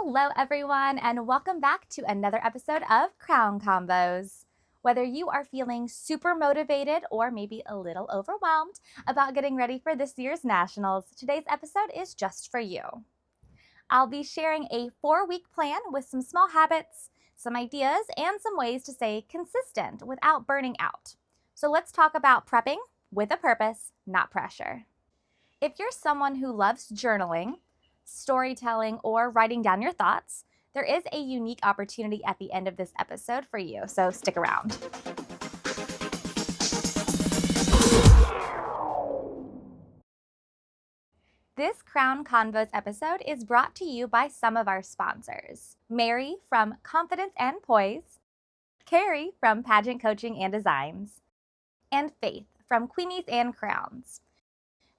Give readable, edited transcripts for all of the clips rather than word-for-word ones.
Hello, everyone, and welcome back to another episode of Crown Convos. Whether you are feeling super motivated or maybe a little overwhelmed about getting ready for this year's Nationals, today's episode is just for you. I'll be sharing a 4-week plan with some small habits, some ideas, and some ways to stay consistent without burning out. So let's talk about prepping with a purpose, not pressure. If you're someone who loves journaling, storytelling, or writing down your thoughts, there is a unique opportunity at the end of this episode for you, so stick around. This Crown Convos episode is brought to you by some of our sponsors. Mary from Confidence and Poise, Carrie from Pageant Coaching and Designs, and Faith from Queenies and Crowns.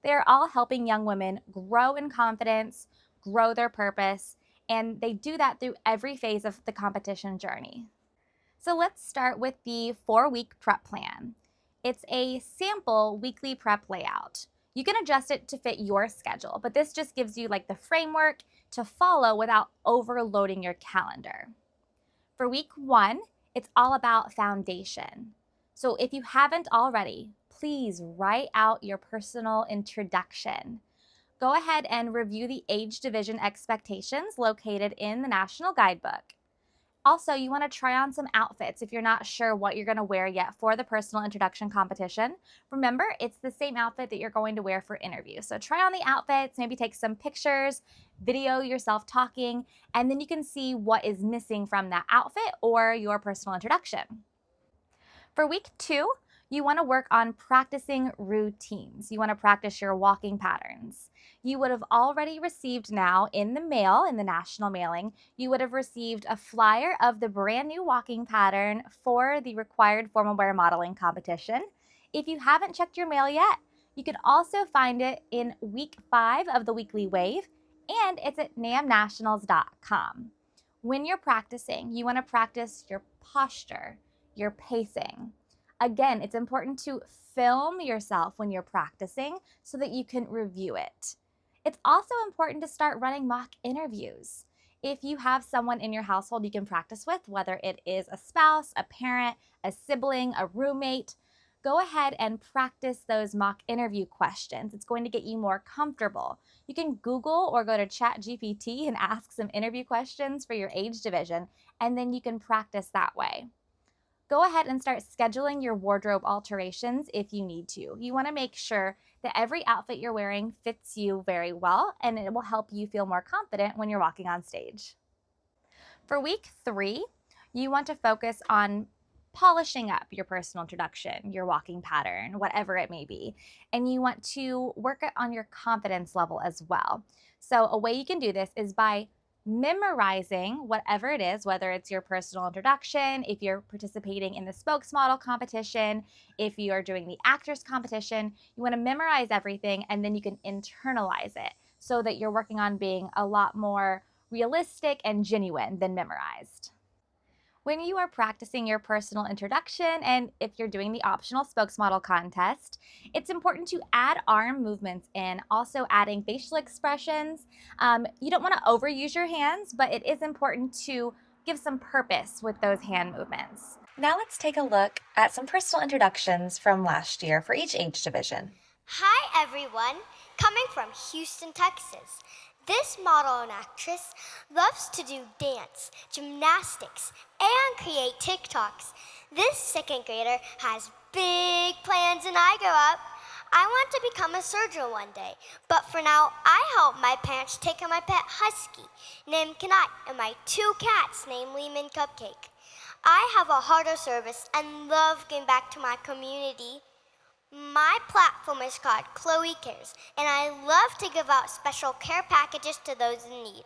They are all helping young women grow in confidence, grow their purpose, and they do that through every phase of the competition journey. So let's start with the 4-week prep plan. It's a sample weekly prep layout. You can adjust it to fit your schedule, but this just gives you like the framework to follow without overloading your calendar. For week 1, it's all about foundation. So if you haven't already, please write out your personal introduction. Go ahead and review the age division expectations located in the National Guidebook. Also, you want to try on some outfits if you're not sure what you're going to wear yet for the personal introduction competition. Remember, it's the same outfit that you're going to wear for interview. So try on the outfits, maybe take some pictures, video yourself talking, and then you can see what is missing from that outfit or your personal introduction. For week 2, you want to work on practicing routines. You want to practice your walking patterns. You would have already received now in the mail, in the national mailing, you would have received a flyer of the brand new walking pattern for the required formal wear modeling competition. If you haven't checked your mail yet, you can also find it in week 5 of the weekly wave, and it's at namnationals.com. When you're practicing, you want to practice your posture, your pacing. Again, it's important to film yourself when you're practicing so that you can review it. It's also important to start running mock interviews. If you have someone in your household you can practice with, whether it is a spouse, a parent, a sibling, a roommate, go ahead and practice those mock interview questions. It's going to get you more comfortable. You can Google or go to ChatGPT and ask some interview questions for your age division, and then you can practice that way. Go ahead and start scheduling your wardrobe alterations if you need to. You want to make sure that every outfit you're wearing fits you very well, and it will help you feel more confident when you're walking on stage. For week 3, you want to focus on polishing up your personal introduction, your walking pattern, whatever it may be. And you want to work on your confidence level as well. So a way you can do this is by memorizing whatever it is, whether it's your personal introduction, if you're participating in the spokesmodel competition, if you are doing the actors competition, you want to memorize everything and then you can internalize it so that you're working on being a lot more realistic and genuine than memorized. When you are practicing your personal introduction and if you're doing the optional spokesmodel contest, it's important to add arm movements in, also adding facial expressions. You don't want to overuse your hands, but it is important to give some purpose with those hand movements. Now let's take a look at some personal introductions from last year for each age division. Hi everyone, coming from Houston, Texas. This model and actress loves to do dance, gymnastics, and create TikToks. This second grader has big plans when I grow up. I want to become a surgeon one day, but for now, I help my parents take care of my pet husky named Kanai and my 2 cats named Lehman Cupcake. I have a heart of service and love giving back to my community. My platform is called Chloe Cares, and I love to give out special care packages to those in need.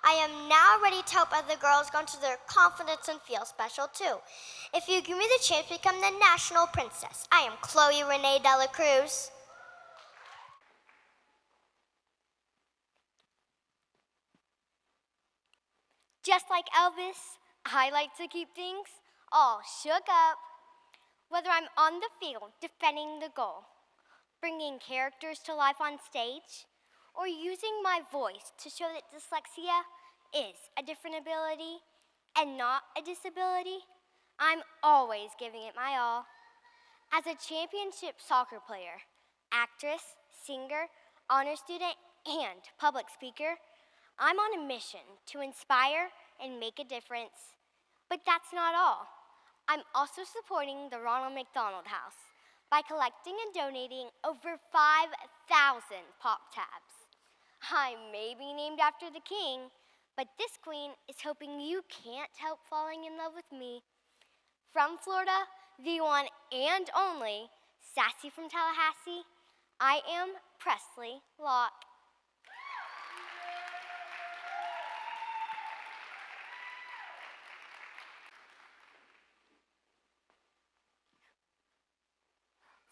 I am now ready to help other girls go into their confidence and feel special too. If you give me the chance to become the national princess, I am Chloe Renee Dela Cruz. Just like Elvis, I like to keep things all shook up. Whether I'm on the field defending the goal, bringing characters to life on stage, or using my voice to show that dyslexia is a different ability and not a disability, I'm always giving it my all. As a championship soccer player, actress, singer, honor student, and public speaker, I'm on a mission to inspire and make a difference. But that's not all. I'm also supporting the Ronald McDonald House by collecting and donating over 5,000 pop tabs. I may be named after the king, but this queen is hoping you can't help falling in love with me. From Florida, the one and only Sassy from Tallahassee, I am Presley Locke.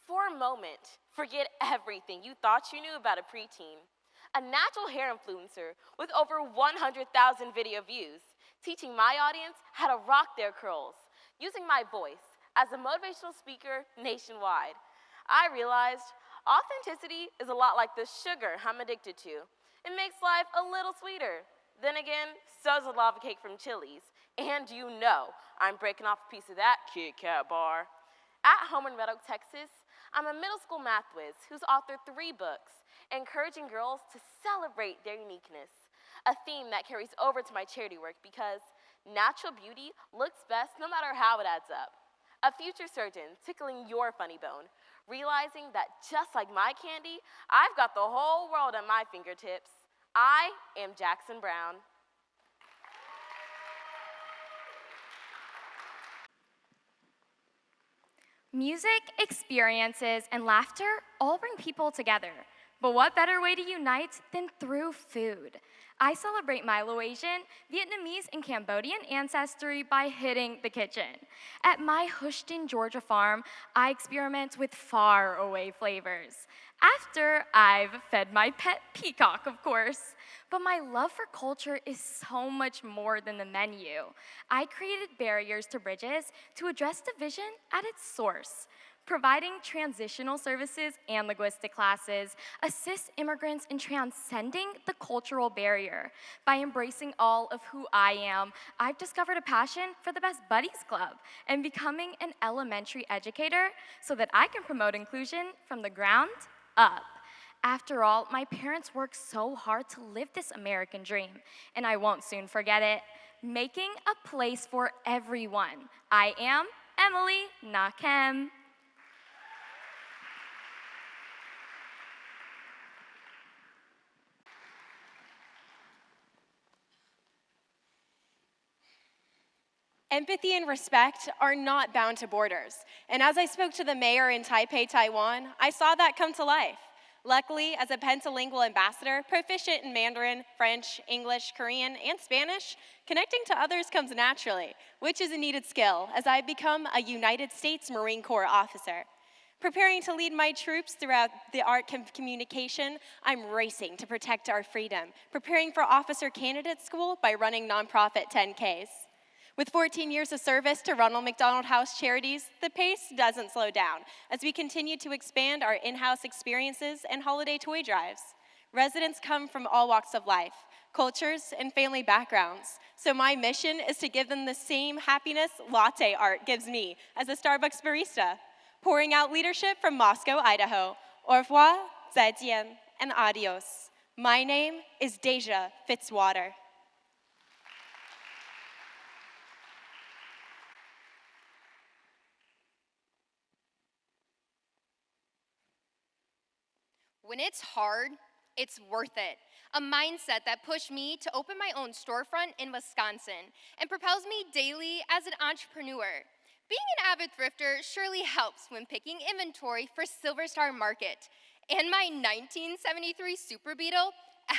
For a moment, forget everything you thought you knew about a preteen. A natural hair influencer with over 100,000 video views, teaching my audience how to rock their curls, using my voice as a motivational speaker nationwide. I realized authenticity is a lot like the sugar I'm addicted to. It makes life a little sweeter. Then again, so's a lava cake from Chili's. And you know I'm breaking off a piece of that Kit Kat bar. At home in Red Oak, Texas, I'm a middle school math whiz who's authored 3 books, encouraging girls to celebrate their uniqueness, a theme that carries over to my charity work because natural beauty looks best no matter how it adds up. A future surgeon tickling your funny bone, realizing that just like my candy, I've got the whole world at my fingertips. I am Jackson Brown. Music, experiences, and laughter all bring people together. But what better way to unite than through food? I celebrate my Laotian, Vietnamese, and Cambodian ancestry by hitting the kitchen. At my Houston, Georgia farm, I experiment with far away flavors. After I've fed my pet peacock, of course. But my love for culture is so much more than the menu. I created barriers to bridges to address division at its source. Providing transitional services and linguistic classes assists immigrants in transcending the cultural barrier. By embracing all of who I am, I've discovered a passion for the Best Buddies Club and becoming an elementary educator so that I can promote inclusion from the ground up. After all, my parents worked so hard to live this American dream, and I won't soon forget it. Making a place for everyone. I am Emily Nakem. Empathy and respect are not bound to borders. And as I spoke to the mayor in Taipei, Taiwan, I saw that come to life. Luckily, as a pentalingual ambassador, proficient in Mandarin, French, English, Korean, and Spanish, connecting to others comes naturally, which is a needed skill as I become a United States Marine Corps officer. Preparing to lead my troops throughout the art of communication, I'm racing to protect our freedom, preparing for officer candidate school by running nonprofit 10Ks. With 14 years of service to Ronald McDonald House Charities, the pace doesn't slow down as we continue to expand our in-house experiences and holiday toy drives. Residents come from all walks of life, cultures, and family backgrounds, so my mission is to give them the same happiness latte art gives me as a Starbucks barista. Pouring out leadership from Moscow, Idaho. Au revoir, 再见, and adios. My name is Deja Fitzwater. When it's hard, it's worth it. A mindset that pushed me to open my own storefront in Wisconsin and propels me daily as an entrepreneur. Being an avid thrifter surely helps when picking inventory for Silver Star Market. And my 1973 Super Beetle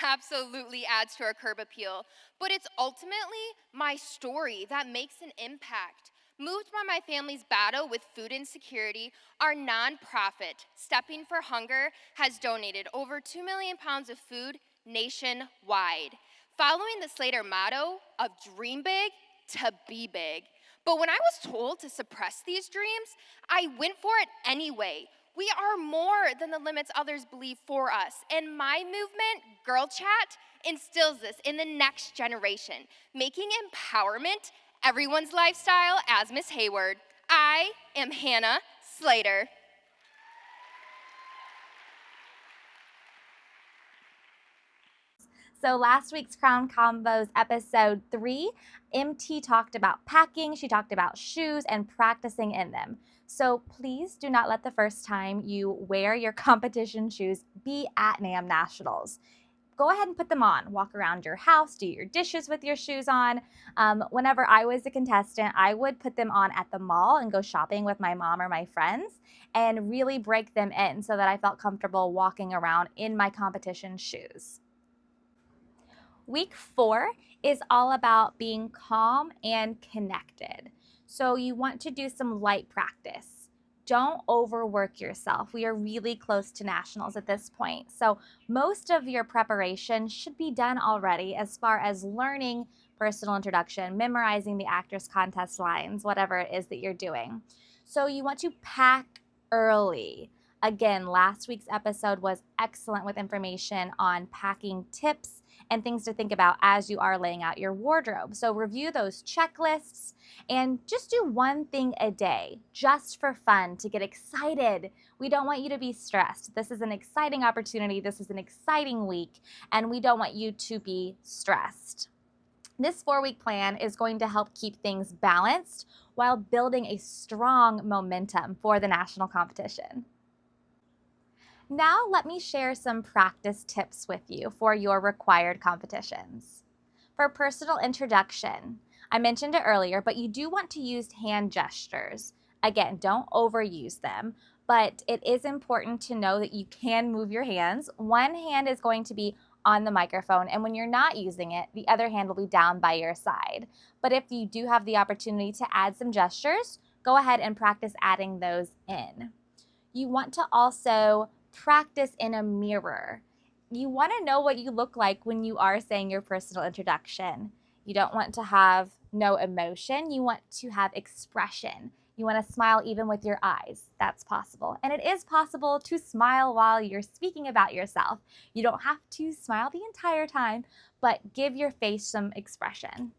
absolutely adds to our curb appeal. But it's ultimately my story that makes an impact. Moved by my family's battle with food insecurity, our nonprofit, Stepping for Hunger, has donated over 2 million pounds of food nationwide, following the Slater motto of dream big to be big. But when I was told to suppress these dreams, I went for it anyway, We are more than the limits others believe for us. And my movement, Girl Chat, instills this in the next generation, making empowerment everyone's lifestyle. As Miss Hayward, I am Hannah Slater. So last week's Crown Convos episode 3, MT talked about packing, she talked about shoes and practicing in them. So please do not let the first time you wear your competition shoes be at NAM Nationals. Go ahead and put them on. Walk around your house, do your dishes with your shoes on. Whenever I was a contestant, I would put them on at the mall and go shopping with my mom or my friends and really break them in so that I felt comfortable walking around in my competition shoes. Week 4 is all about being calm and connected. So you want to do some light practice. Don't overwork yourself. We are really close to nationals at this point. So most of your preparation should be done already as far as learning personal introduction, memorizing the actress contest lines, whatever it is that you're doing. So you want to pack early. Again, last week's episode was excellent with information on packing tips and things to think about as you are laying out your wardrobe. So review those checklists and just do one thing a day, just for fun, to get excited. We don't want you to be stressed. This is an exciting opportunity. This is an exciting week, and we don't want you to be stressed. This 4-week plan is going to help keep things balanced while building a strong momentum for the national competition. Now let me share some practice tips with you for your required competitions. For personal introduction, I mentioned it earlier, but you do want to use hand gestures. Again, don't overuse them, but it is important to know that you can move your hands. One hand is going to be on the microphone, and when you're not using it, the other hand will be down by your side. But if you do have the opportunity to add some gestures, go ahead and practice adding those in. You want to also practice in a mirror. You want to know what you look like when you are saying your personal introduction. You don't want to have no emotion. You want to have expression. You want to smile even with your eyes. That's possible. And it is possible to smile while you're speaking about yourself. You don't have to smile the entire time, but give your face some expression.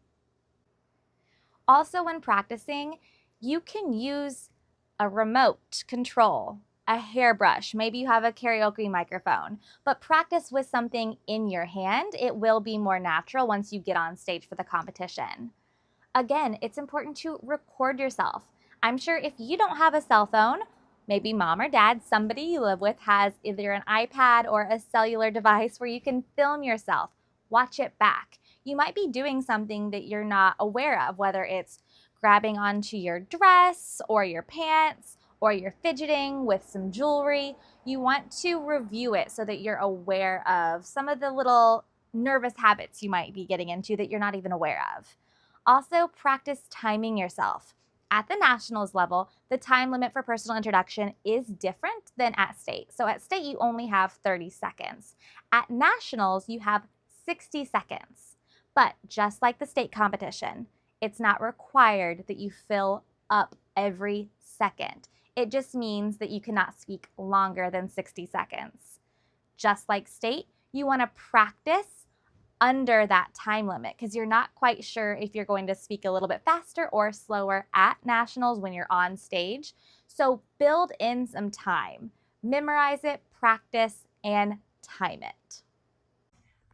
Also, when practicing, you can use a remote control, a hairbrush, maybe you have a karaoke microphone, but practice with something in your hand. It will be more natural once you get on stage for the competition. Again, it's important to record yourself. I'm sure if you don't have a cell phone, maybe mom or dad, somebody you live with has either an iPad or a cellular device where you can film yourself, watch it back. You might be doing something that you're not aware of, whether it's grabbing onto your dress or your pants, or you're fidgeting with some jewelry. You want to review it so that you're aware of some of the little nervous habits you might be getting into that you're not even aware of. Also, practice timing yourself. At the nationals level, the time limit for personal introduction is different than at state. So at state, you only have 30 seconds. At nationals, you have 60 seconds. But just like the state competition, it's not required that you fill up every second. It just means that you cannot speak longer than 60 seconds. Just like state, you want to practice under that time limit because you're not quite sure if you're going to speak a little bit faster or slower at nationals when you're on stage. So build in some time. Memorize it, practice, and time it.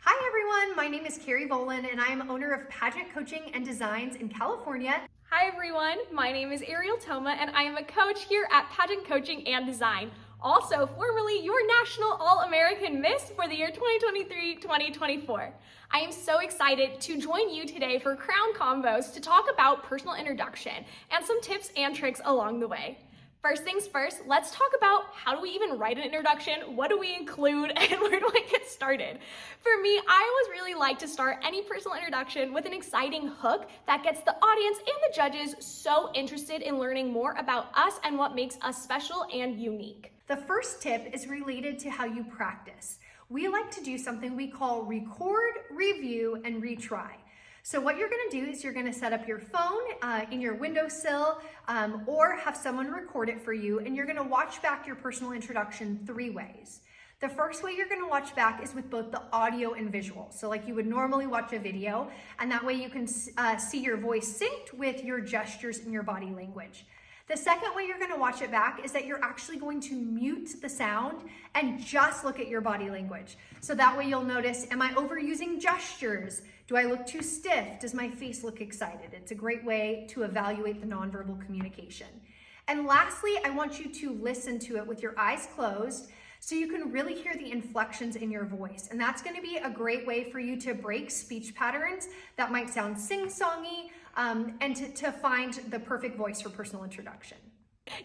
Hi everyone, my name is Carrie Volan and I am owner of Pageant Coaching and Designs in California. Hi everyone, my name is Ariel Toma and I am a coach here at Pageant Coaching and Design. Also, formerly your National All-American Miss for the year 2023-2024. I am so excited to join you today for Crown Convos to talk about personal introduction and some tips and tricks along the way. First things first, let's talk about how do we even write an introduction, what do we include, and where do I get started? For me, I always really like to start any personal introduction with an exciting hook that gets the audience and the judges so interested in learning more about us and what makes us special and unique. The first tip is related to how you practice. We like to do something we call record, review, and retry. So what you're gonna do is you're gonna set up your phone in your windowsill or have someone record it for you, and you're gonna watch back your personal introduction 3 ways. The first way you're gonna watch back is with both the audio and visual. So like you would normally watch a video, and that way you can see your voice synced with your gestures and your body language. The second way you're gonna watch it back is that you're actually going to mute the sound and just look at your body language. So that way you'll notice, am I overusing gestures? Do I look too stiff? Does my face look excited? It's a great way to evaluate the nonverbal communication. And lastly, I want you to listen to it with your eyes closed so you can really hear the inflections in your voice. And that's gonna be a great way for you to break speech patterns that might sound sing-songy, and to find the perfect voice for personal introduction.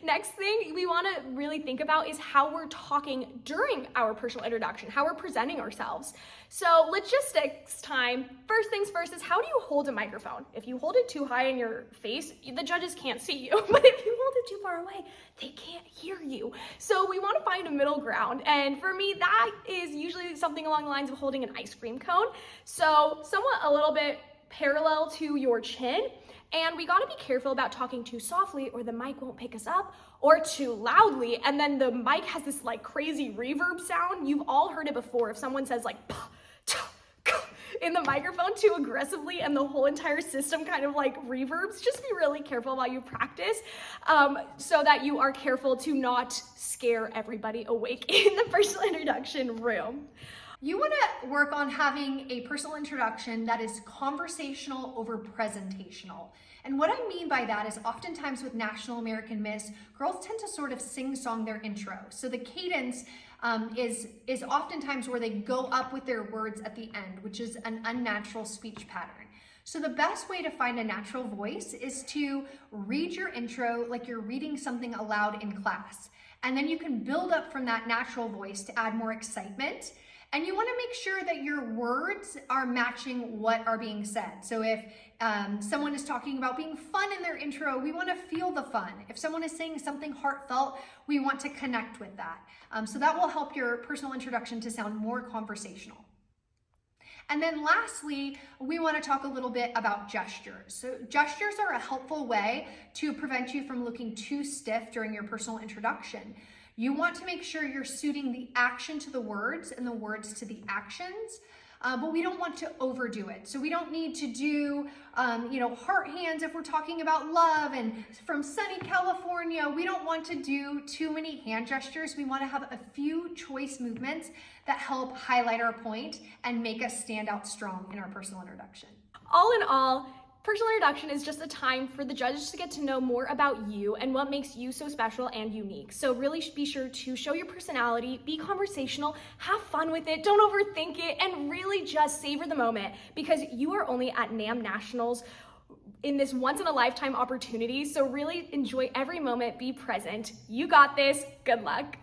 Next thing we want to really think about is how we're talking during our personal introduction, how we're presenting ourselves. So logistics time. First things first is, how do you hold a microphone? If you hold it too high in your face, the judges can't see you. But if you hold it too far away, they can't hear you. So we want to find a middle ground. And for me, that is usually something along the lines of holding an ice cream cone. So somewhat a little bit parallel to your chin. And we gotta be careful about talking too softly or the mic won't pick us up, or too loudly, and then the mic has this like crazy reverb sound. You've all heard it before. If someone says like in the microphone too aggressively and the whole entire system kind of like reverbs, just be really careful while you practice, so that you are careful to not scare everybody awake in the personal introduction room. You want to work on having a personal introduction that is conversational over presentational. And what I mean by that is, oftentimes with National American Miss, girls tend to sort of sing-song their intro. So the cadence is oftentimes where they go up with their words at the end, which is an unnatural speech pattern. So the best way to find a natural voice is to read your intro like you're reading something aloud in class. And then you can build up from that natural voice to add more excitement. And you want to make sure that your words are matching what are being said. So if someone is talking about being fun in their intro, we want to feel the fun. If someone is saying something heartfelt, we want to connect with that. So that will help your personal introduction to sound more conversational. And then lastly, we want to talk a little bit about gestures. So gestures are a helpful way to prevent you from looking too stiff during your personal introduction. You want to make sure you're suiting the action to the words and the words to the actions, but we don't want to overdo it. So we don't need to do, heart hands if we're talking about love and from sunny California. We don't want to do too many hand gestures. We want to have a few choice movements that help highlight our point and make us stand out strong in our personal introduction. All in all, personal introduction is just a time for the judges to get to know more about you and what makes you so special and unique. So really be sure to show your personality, be conversational, have fun with it, don't overthink it, and really just savor the moment, because you are only at NAM Nationals in this once-in-a-lifetime opportunity. So really enjoy every moment, be present. You got this. Good luck.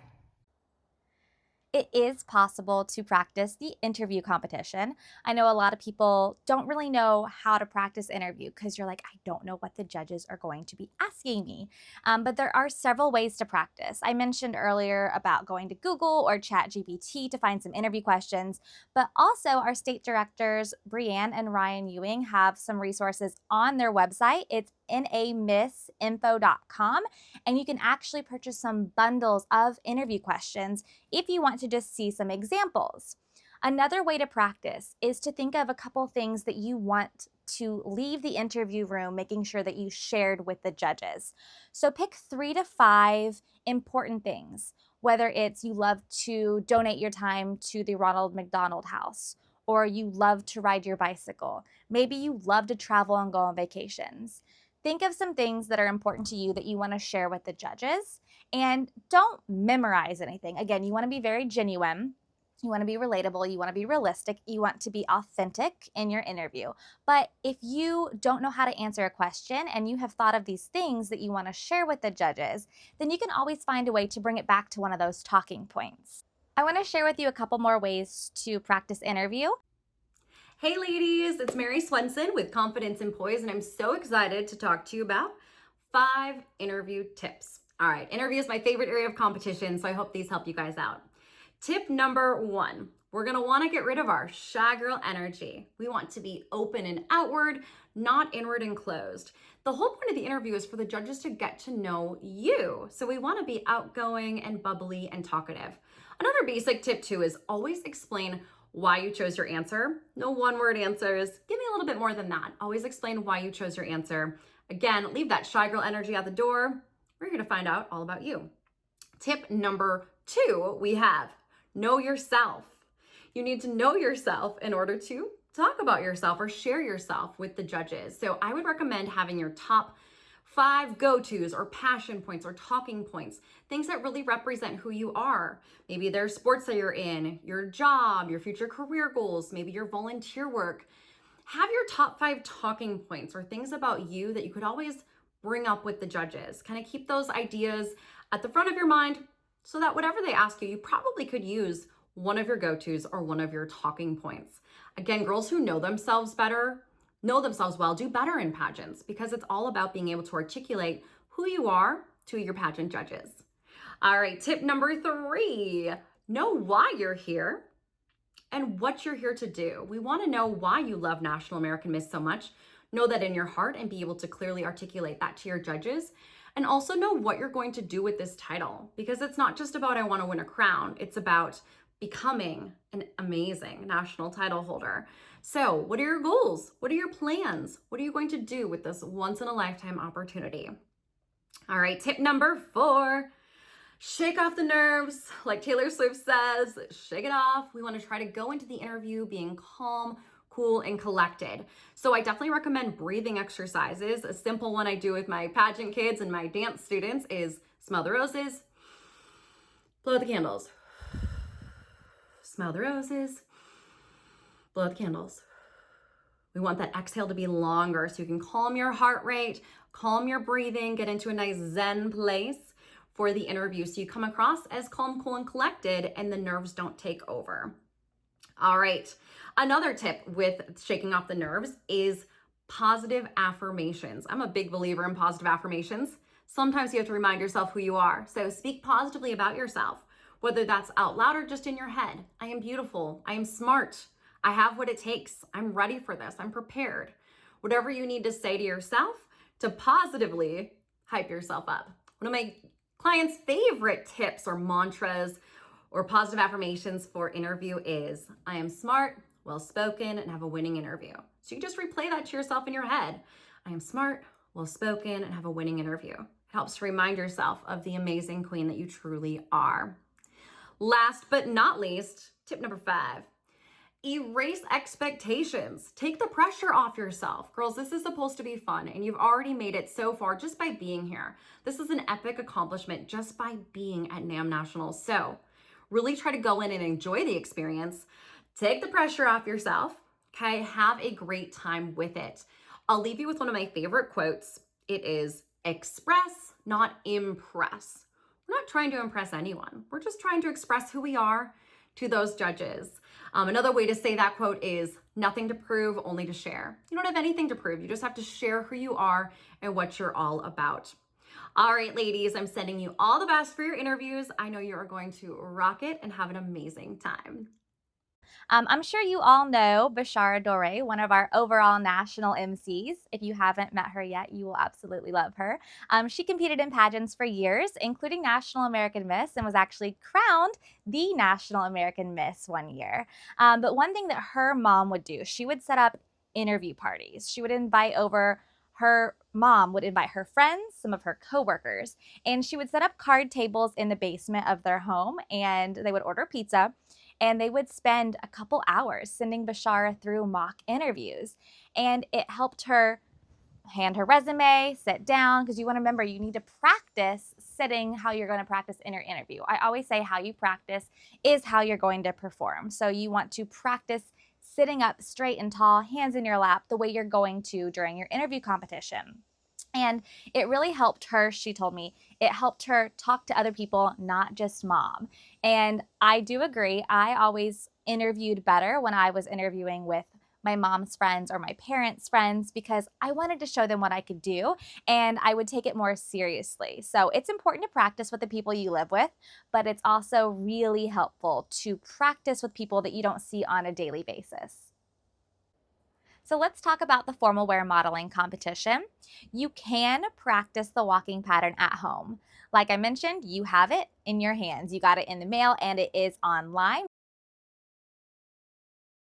It is possible to practice the interview competition. I know a lot of people don't really know how to practice interview because you're like, I don't know what the judges are going to be asking me. But there are several ways to practice. I mentioned earlier about going to Google or ChatGPT to find some interview questions, but also our state directors, Brianne and Ryan Ewing, have some resources on their website. It's namissinfo.com, and you can actually purchase some bundles of interview questions if you want to just see some examples. Another way to practice is to think of a couple things that you want to leave the interview room making sure that you shared with the judges. So pick 3 to 5 important things, whether it's you love to donate your time to the Ronald McDonald House, or you love to ride your bicycle. Maybe you love to travel and go on vacations. Think of some things that are important to you that you want to share with the judges, and don't memorize anything. Again, you want to be very genuine. You want to be relatable. You want to be realistic. You want to be authentic in your interview. But if you don't know how to answer a question and you have thought of these things that you want to share with the judges, then you can always find a way to bring it back to one of those talking points. I want to share with you a couple more ways to practice interview. Hey ladies, it's Mary Swenson with Confidence in Poise, and I'm so excited to talk to you about 5 interview tips. All right, interview is my favorite area of competition, so I hope these help you guys out. Tip number 1, We're gonna wanna get rid of our shy girl energy. We want to be open and outward, not inward and closed. The whole point of the interview is for the judges to get to know you. So we wanna be outgoing and bubbly and talkative. Another basic tip too is always explain why you chose your answer. No one-word answers. Give me a little bit more than that. Always explain why you chose your answer. Again, leave that shy girl energy at the door. We're here to find out all about you. Tip number 2, we have know yourself. You need to know yourself in order to talk about yourself or share yourself with the judges. So I would recommend having your top 5 go-tos or passion points or talking points, things that really represent who you are. Maybe there's sports that you're in, your job, your future career goals, maybe your volunteer work. Have your top 5 talking points or things about you that you could always bring up with the judges. Kind of keep those ideas at the front of your mind so that whatever they ask you, you probably could use one of your go-tos or one of your talking points. Again, girls who know themselves well, do better in pageants because it's all about being able to articulate who you are to your pageant judges. All right, tip number 3, know why you're here and what you're here to do. We want to know why you love National American Miss so much. Know that in your heart and be able to clearly articulate that to your judges. And also know what you're going to do with this title, because it's not just about I want to win a crown. It's about becoming an amazing national title holder. So what are your goals? What are your plans? What are you going to do with this once in a lifetime opportunity? All right, tip number 4, shake off the nerves. Like Taylor Swift says, shake it off. We want to try to go into the interview being calm, cool, and collected. So I definitely recommend breathing exercises. A simple one I do with my pageant kids and my dance students is smell the roses, blow the candles. Smell the roses, blow the candles. We want that exhale to be longer so you can calm your heart rate, calm your breathing, get into a nice zen place for the interview so you come across as calm, cool, and collected and the nerves don't take over. All right, another tip with shaking off the nerves is positive affirmations. I'm a big believer in positive affirmations. Sometimes you have to remind yourself who you are. So speak positively about yourself. Whether that's out loud or just in your head. I am beautiful. I am smart. I have what it takes. I'm ready for this. I'm prepared. Whatever you need to say to yourself to positively hype yourself up. One of my clients' favorite tips or mantras or positive affirmations for interview is, I am smart, well-spoken, and have a winning interview. So you just replay that to yourself in your head. I am smart, well-spoken, and have a winning interview. It helps to remind yourself of the amazing queen that you truly are. Last but not least, tip number 5, erase expectations. Take the pressure off yourself. Girls, this is supposed to be fun, and you've already made it so far just by being here. This is an epic accomplishment just by being at NAM Nationals. So really try to go in and enjoy the experience. Take the pressure off yourself, okay? Have a great time with it. I'll leave you with one of my favorite quotes. It is, express, not impress. We're not trying to impress anyone. We're just trying to express who we are to those judges. Another way to say that quote is, nothing to prove, only to share. You don't have anything to prove. You just have to share who you are and what you're all about. All right, ladies, I'm sending you all the best for your interviews. I know you are going to rock it and have an amazing time. I'm sure you all know Bashara Dore, one of our overall national MCs. If you haven't met her yet, you will absolutely love her. She competed in pageants for years, including National American Miss, and was actually crowned the National American Miss one year. But one thing that her mom would do, she would set up interview parties. She would invite over her mom would invite her friends, some of her coworkers, and she would set up card tables in the basement of their home, and they would order pizza. And they would spend a couple hours sending Bashara through mock interviews. And it helped her hand her resume, sit down, because you want to remember you need to practice sitting how you're going to practice in your interview. I always say how you practice is how you're going to perform. So you want to practice sitting up straight and tall, hands in your lap, the way you're going to during your interview competition. And it really helped her, she told me, it helped her talk to other people, not just mom. And I do agree. I always interviewed better when I was interviewing with my mom's friends or my parents' friends because I wanted to show them what I could do and I would take it more seriously. So it's important to practice with the people you live with, but it's also really helpful to practice with people that you don't see on a daily basis. So let's talk about the formal wear modeling competition. You can practice the walking pattern at home. Like I mentioned, you have it in your hands. You got it in the mail and it is online.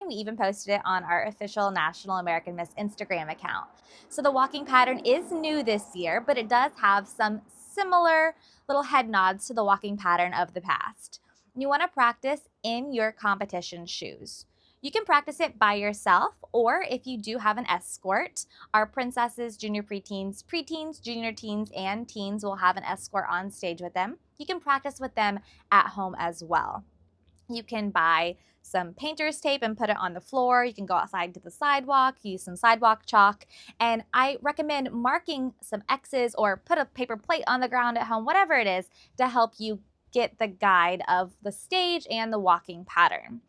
We even posted it on our official National American Miss Instagram account. So the walking pattern is new this year, but it does have some similar little head nods to the walking pattern of the past. You want to practice in your competition shoes. You can practice it by yourself, or if you do have an escort, our princesses, junior preteens, junior teens, and teens will have an escort on stage with them. You can practice with them at home as well. You can buy some painter's tape and put it on the floor. You can go outside to the sidewalk, use some sidewalk chalk. And I recommend marking some X's or put a paper plate on the ground at home, whatever it is, to help you get the guide of the stage and the walking pattern.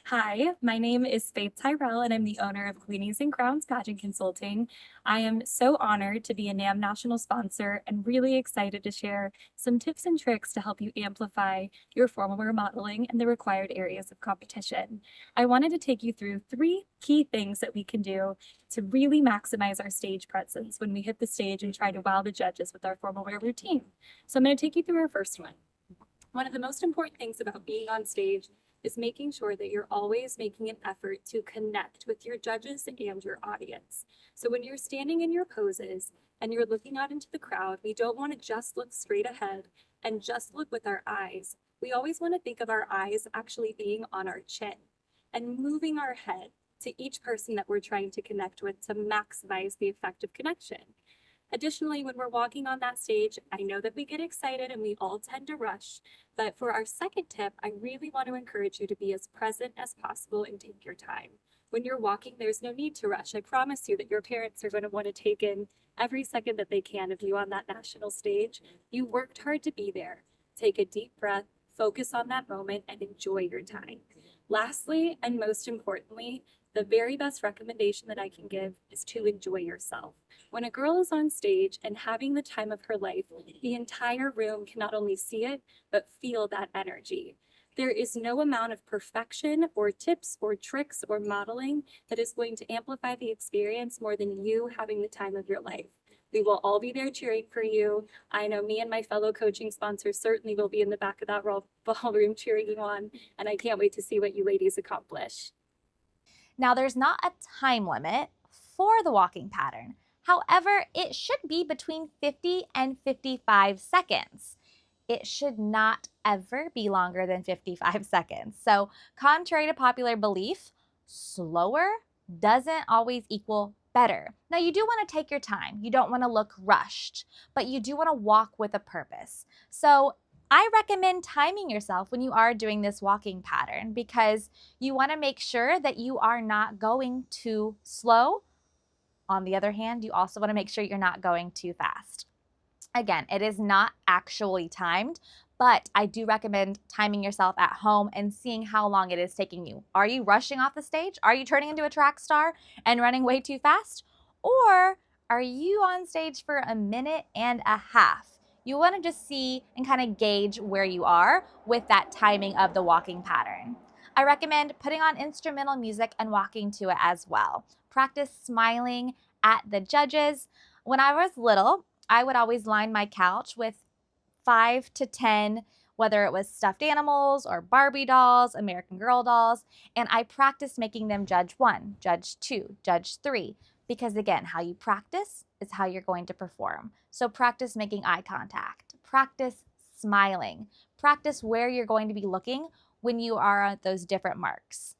Hi, my name is Faith Tyrell, and I'm the owner of Queenies and Crowns Pageant Consulting. I am so honored to be a NAM national sponsor and really excited to share some tips and tricks to help you amplify your formal wear modeling and the required areas of competition. I wanted to take you through 3 key things that we can do to really maximize our stage presence when we hit the stage and try to wow the judges with our formal wear routine. So I'm going to take you through our first one. One of the most important things about being on stage is making sure that you're always making an effort to connect with your judges and your audience. So when you're standing in your poses and you're looking out into the crowd, we don't want to just look straight ahead and just look with our eyes. We always want to think of our eyes actually being on our chin and moving our head to each person that we're trying to connect with to maximize the effect of connection. Additionally, when we're walking on that stage, I know that we get excited and we all tend to rush, but for our second tip, I really want to encourage you to be as present as possible and take your time. When you're walking, there's no need to rush. I promise you that your parents are going to want to take in every second that they can of you on that national stage. You worked hard to be there. Take a deep breath, focus on that moment, and enjoy your time. Lastly, and most importantly, the very best recommendation that I can give is to enjoy yourself. When a girl is on stage and having the time of her life, the entire room can not only see it, but feel that energy. There is no amount of perfection or tips or tricks or modeling that is going to amplify the experience more than you having the time of your life. We will all be there cheering for you. I know me and my fellow coaching sponsors certainly will be in the back of that ballroom cheering you on, and I can't wait to see what you ladies accomplish. Now, there's not a time limit for the walking pattern. However, it should be between 50 and 55 seconds. It should not ever be longer than 55 seconds. So, contrary to popular belief, slower doesn't always equal better. Now, you do want to take your time. You don't want to look rushed, but you do want to walk with a purpose. So, I recommend timing yourself when you are doing this walking pattern because you want to make sure that you are not going too slow. On the other hand, you also want to make sure you're not going too fast. Again, it is not actually timed, but I do recommend timing yourself at home and seeing how long it is taking you. Are you rushing off the stage? Are you turning into a track star and running way too fast? Or are you on stage for a minute and a half? You want to just see and kind of gauge where you are with that timing of the walking pattern. I recommend putting on instrumental music and walking to it as well. Practice smiling at the judges. When I was little, I would always line my couch with 5 to 10, whether it was stuffed animals or Barbie dolls, American Girl dolls, and I practiced making them judge 1, judge 2, judge 3, because again, how you practice is how you're going to perform. So practice making eye contact, practice smiling, practice where you're going to be looking when you are at those different marks.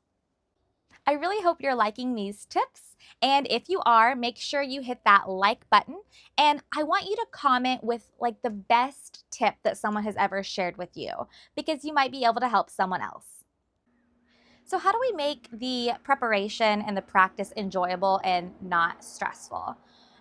I really hope you're liking these tips. And if you are, make sure you hit that like button. And I want you to comment with like the best tip that someone has ever shared with you because you might be able to help someone else. So how do we make the preparation and the practice enjoyable and not stressful?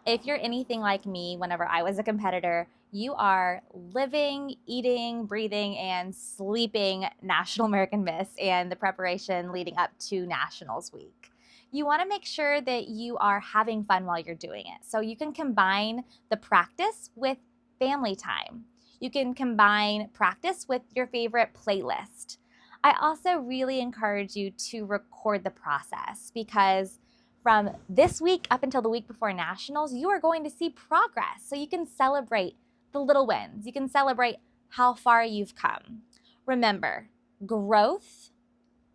If you're anything like me, whenever I was a competitor, you are living, eating, breathing, and sleeping National American Miss and the preparation leading up to Nationals Week. You want to make sure that you are having fun while you're doing it. So you can combine the practice with family time. You can combine practice with your favorite playlist. I also really encourage you to record the process because from this week up until the week before nationals, you are going to see progress. So you can celebrate the little wins. You can celebrate how far you've come. Remember, growth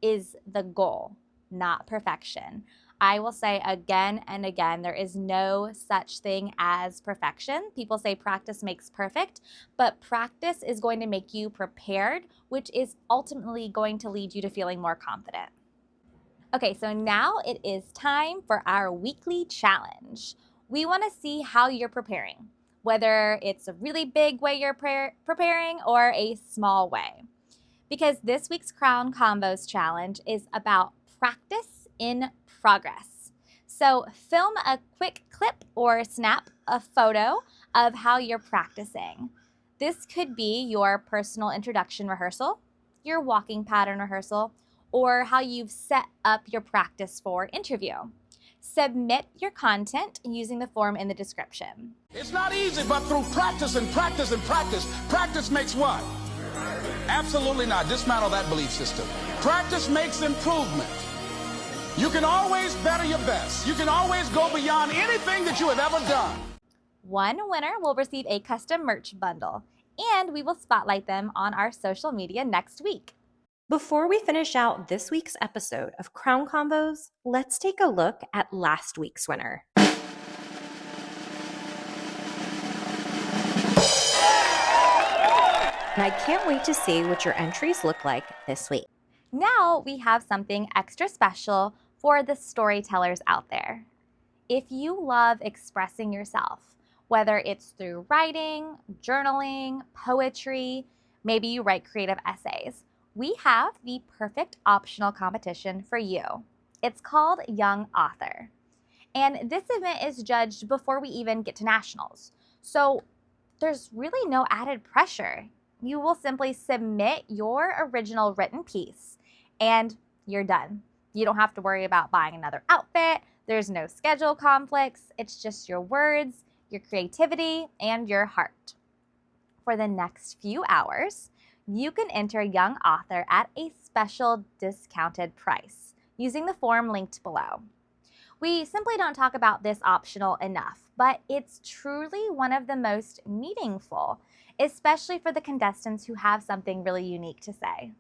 is the goal, not perfection. I will say again and again, there is no such thing as perfection. People say practice makes perfect, but practice is going to make you prepared, which is ultimately going to lead you to feeling more confident. Okay, so now it is time for our weekly challenge. We want to see how you're preparing, whether it's a really big way you're preparing or a small way, because this week's Crown Convos challenge is about practice in progress. So film a quick clip or snap a photo of how you're practicing. This could be your personal introduction rehearsal, your walking pattern rehearsal, or how you've set up your practice for interview. Submit your content using the form in the description. It's not easy, but through practice and practice and practice, practice makes what? Absolutely not. Dismantle that belief system. Practice makes improvement. You can always better your best. You can always go beyond anything that you have ever done. One winner will receive a custom merch bundle, and we will spotlight them on our social media next week. Before we finish out this week's episode of Crown Convos, let's take a look at last week's winner. And I can't wait to see what your entries look like this week. Now we have something extra special for the storytellers out there. If you love expressing yourself, whether it's through writing, journaling, poetry, maybe you write creative essays, we have the perfect optional competition for you. It's called Young Author. And this event is judged before we even get to nationals. So there's really no added pressure. You will simply submit your original written piece and you're done. You don't have to worry about buying another outfit. There's no schedule conflicts. It's just your words, your creativity, and your heart. For the next few hours, you can enter Young Author at a special discounted price using the form linked below. We simply don't talk about this optional enough, but it's truly one of the most meaningful, especially for the contestants who have something really unique to say.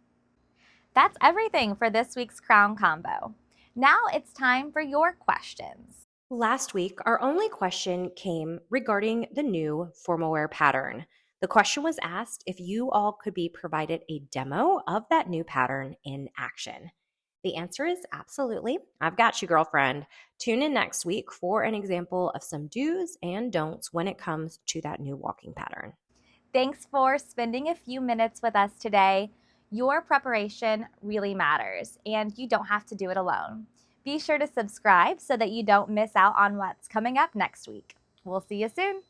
That's everything for this week's Crown Combo. Now it's time for your questions. Last week, our only question came regarding the new formal wear pattern. The question was asked if you all could be provided a demo of that new pattern in action. The answer is absolutely. I've got you, girlfriend. Tune in next week for an example of some do's and don'ts when it comes to that new walking pattern. Thanks for spending a few minutes with us today. Your preparation really matters, and you don't have to do it alone. Be sure to subscribe so that you don't miss out on what's coming up next week. We'll see you soon.